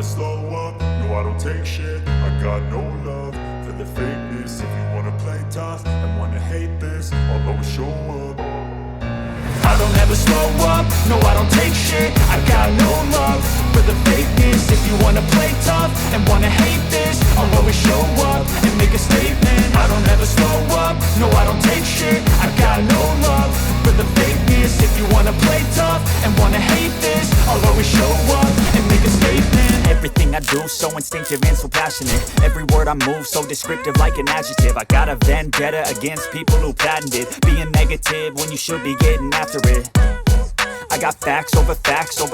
never slow up, no I don't take shit. I got no love for the fakeness. If you wanna play tough and wanna hate this, I'll always show up. I don't ever slow up, no I don't take shit. I got no love for the fakeness. If you wanna play tough and wanna hate this, I'll always show up and make a statement. I don't ever slow up, no I don't take shit. I got no love for the fakeness. If you wanna play tough and wanna hate this, I'll always show up and make a statement. Everything I do so instinctive and so passionate. Every word I move so descriptive like an adjective. I got a vendetta against people who patented being negative when you should be getting after it. I got facts over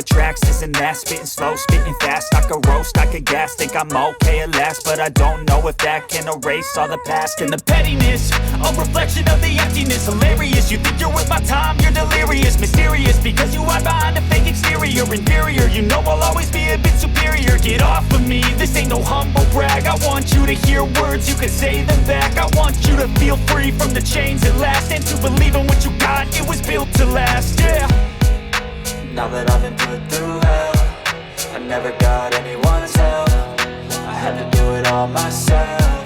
tracks, this and that. Spitting slow, spitting fast. I could roast, I could gas. Think I'm okay at last, but I don't know if that can erase all the past. And the pettiness, a reflection of the emptiness. Hilarious, you think you're worth my time, you're delirious. Mysterious, because you hide behind a fake exterior. Inferior, you know I'll always be a bit superior. Get off of me, this ain't no humble brag. I want you to hear words, you can say them back. I want you to feel free from the chains at last, and to believe in what you got, it was built to last, yeah. Now that I've been put through hell, I never got anyone's help. I had to do it all myself.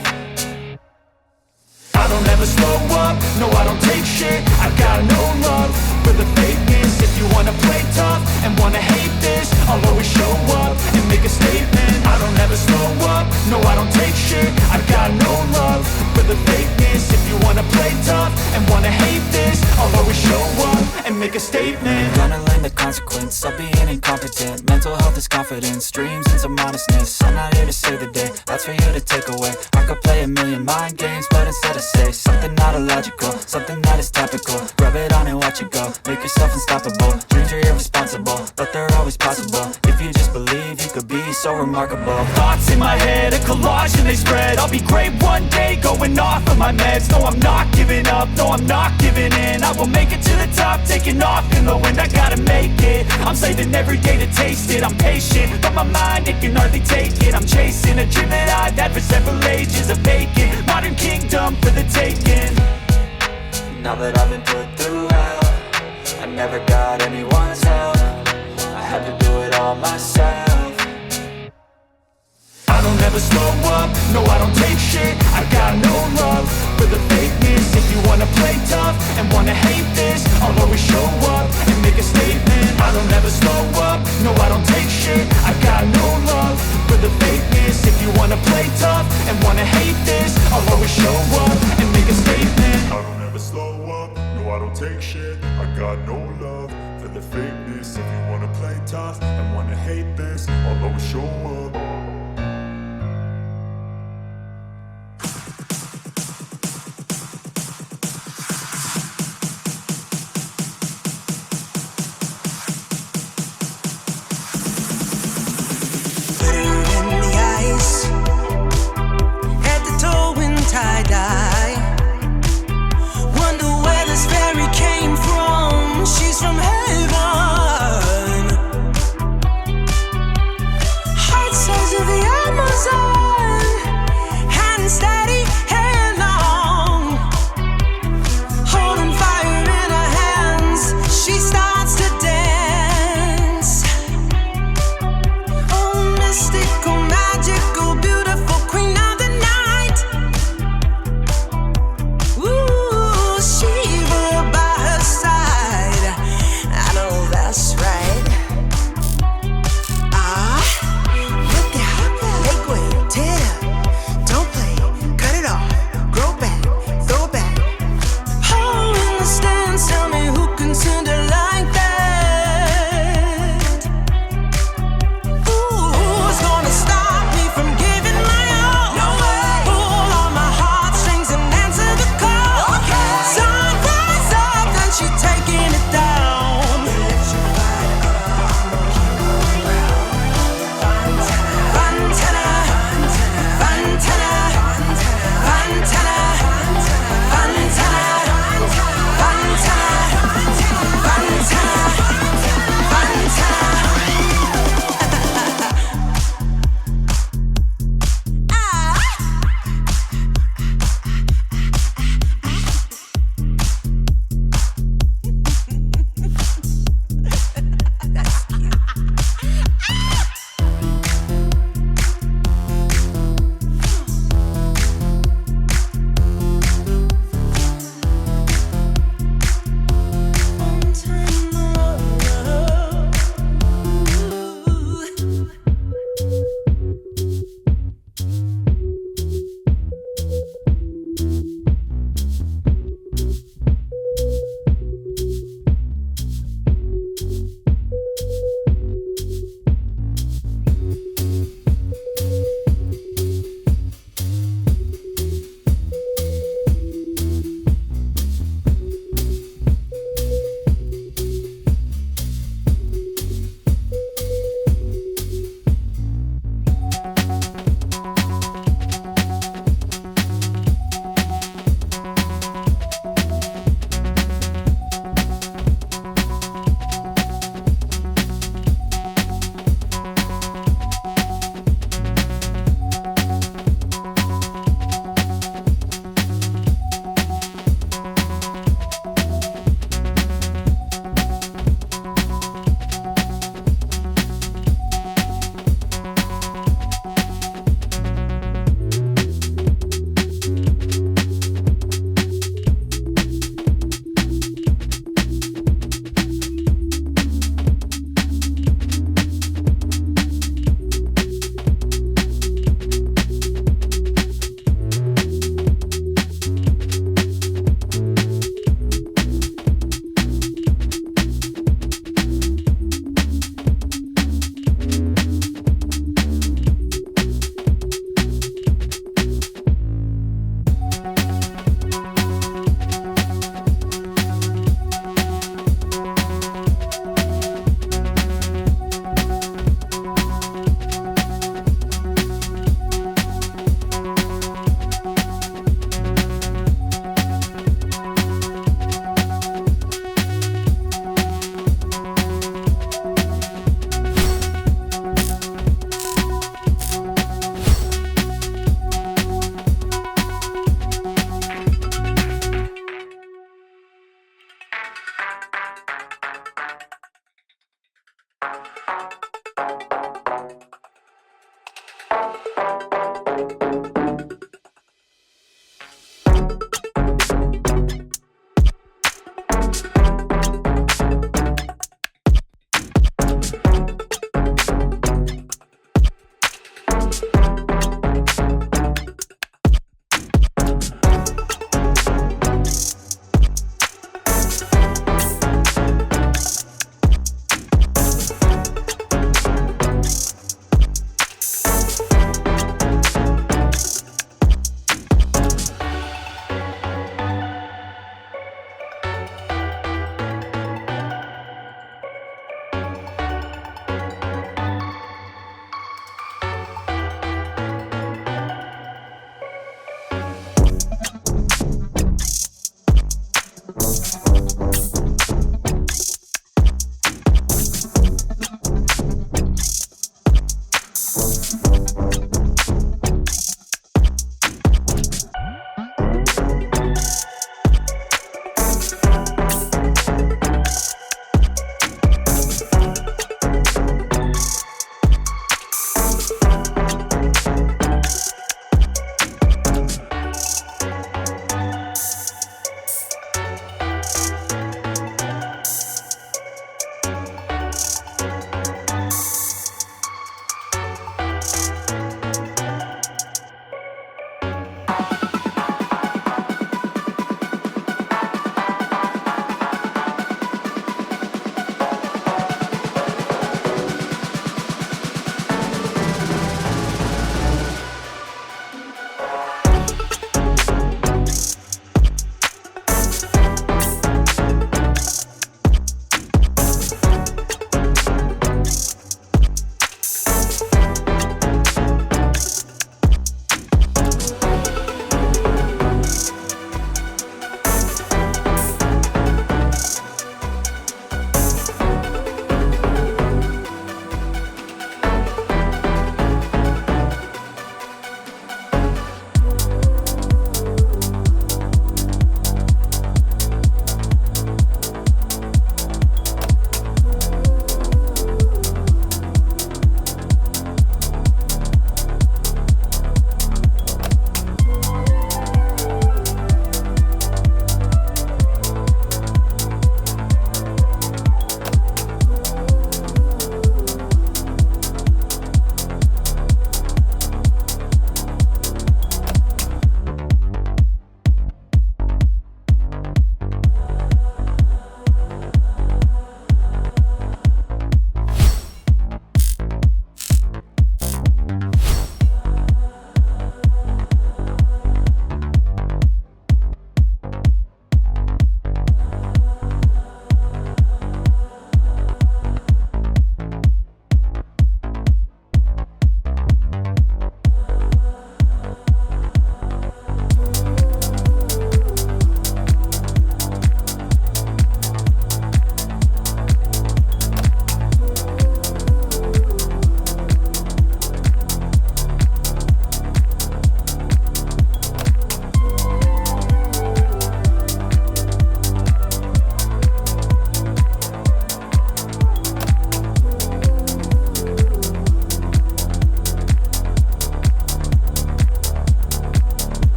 I don't ever slow up, no I don't take shit. I got no love for the fakeness. If you wanna play tough and wanna hate this, I'll always show up and make a statement. I don't ever slow up, no I don't take shit. I got no love for the fakeness. If you wanna play tough and wanna hate this, I'll always show up and make a statement. Gonna learn the consequence of being incompetent. Mental health is confidence, dreams and some modestness. I'm not here to save the day, that's for you to take away. I could play a million mind games, but instead I say something not illogical, something that is topical. Rub it on and watch it go, make yourself unstoppable. Dreams are irresponsible, but they're always possible. If you just believe, you could be so remarkable. Thoughts in my head, a collage and they spread. I'll be great one day, going off of my meds. No, I'm not giving up, no, I'm not giving in. I will make it to the top, taking off in the wind. I gotta make it, I'm saving every day to taste it. I'm patient, but my mind, it can hardly take it. I'm chasing a dream that I've had for several ages. A vacant, modern kingdom for the taking. Now that I've been put through hell, I never got anyone's help. I had to do it all myself. I don't ever slow up, no I don't take shit. I got no love for the fakeness. If you wanna play tough and wanna hate this, I'll always show up and make a statement. I don't ever slow up, no I don't take shit. I got no love for the fakeness. If you wanna play tough and wanna hate this, I'll always show up and make a statement. I don't ever slow up, no I don't take shit. I got no love for the fakeness. If you wanna play tough and wanna hate this, I'll always show up. Tie-dye. Wonder where this fairy came from. She's from heaven. Hearts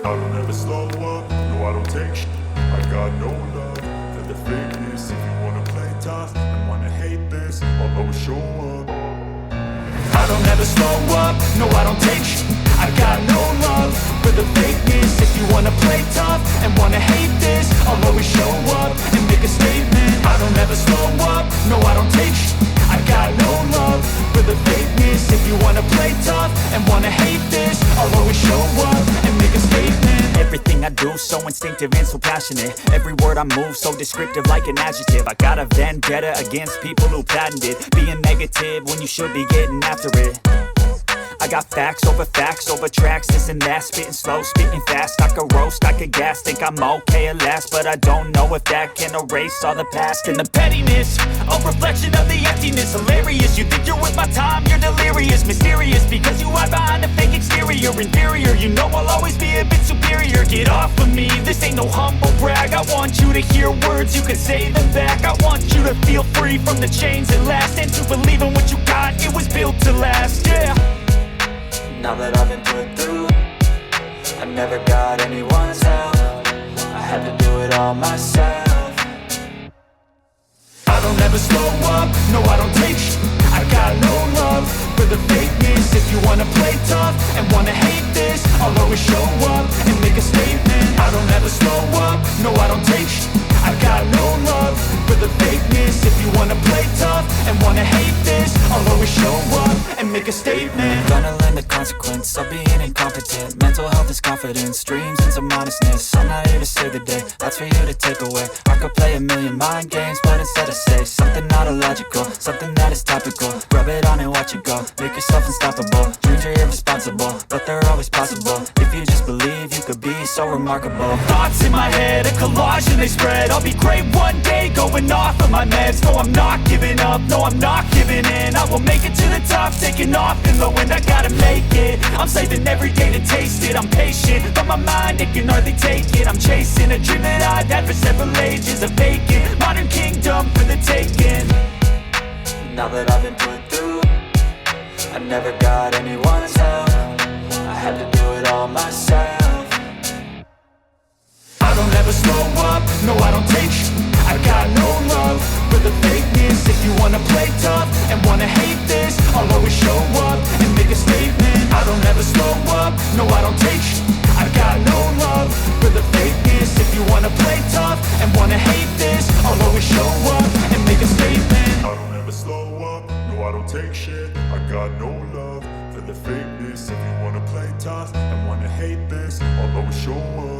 I don't ever slow up, no I don't take shit. I got no love for the fakeness. If you wanna play tough and wanna hate this, I'll always show up. I don't ever slow up, no I don't take shit. I got no love for the fakeness. If you wanna play tough and wanna hate this, I'll always show up and make a statement. I don't ever slow up, no I don't take shit. I got no love for the fakeness. If you wanna play tough and wanna hate this, I'll always show up and make a statement. Everything I do so instinctive and so passionate. Every word I move so descriptive like an adjective. I got a vendetta against people who patented being negative when you should be getting after it. I got facts over tracks, this and that. Spitting slow, spitting fast. I could roast, I could gas. Think I'm okay at last, but I don't know if that can erase all the past. And the pettiness, a reflection of the emptiness. Hilarious, you think you're worth my time, you're delirious. Mysterious, because you hide behind a fake exterior. Inferior, you know I'll always be a bit superior. get off of me, this ain't no humble brag. I want you to hear words, you can say them back. I want you to feel free from the chains that last, and to believe in what you got, it was built to last, yeah. Now that I've been put through, I never got anyone's help. I had to do it all myself. I don't ever slow up, no I don't take sh**. I got no love for the fakeness. If you wanna play tough and wanna hate this, I'll always show up and make a statement. I don't ever slow up, no I don't take sh**. I got no love for the fakeness. If you wanna play tough and wanna hate this, I'll always show up and make a statement. Gonna learn the consequence of being incompetent. Mental health is confidence, dreams and some honestness. I'm not here to save the day, that's for you to take away. I could play a million mind games, but instead I say something not illogical, something that is topical. Rub it on and watch it go, make yourself unstoppable. Dreams are irresponsible, but they're always possible. If you just believe, you could be so remarkable. Thoughts in my head, a collage and they spread. I'll be great one day, going off of my meds. No, I'm not giving up, no, I'm not giving in. I will make it to the top, taking off in the wind. I gotta make it, I'm saving every day to taste it. I'm patient, but my mind, it can hardly take it. I'm chasing a dream that I've had for several ages. A vacant, modern kingdom for the taking. Now that I've been put through, I never got anyone's help. I had to do it all myself. I don't ever slow up, no I don't take sh**. I got no love for the fakeness. If you wanna play tough and wanna hate this, I'll always show up and make a statement. I don't ever slow up, no I don't take sh**. I got no love for the fakeness. If you wanna play tough and wanna hate this, I'll always show up and make a statement. I don't ever slow up, no I don't take shit. I got no love for the fakeness. If you wanna play tough and wanna hate this, I'll always show up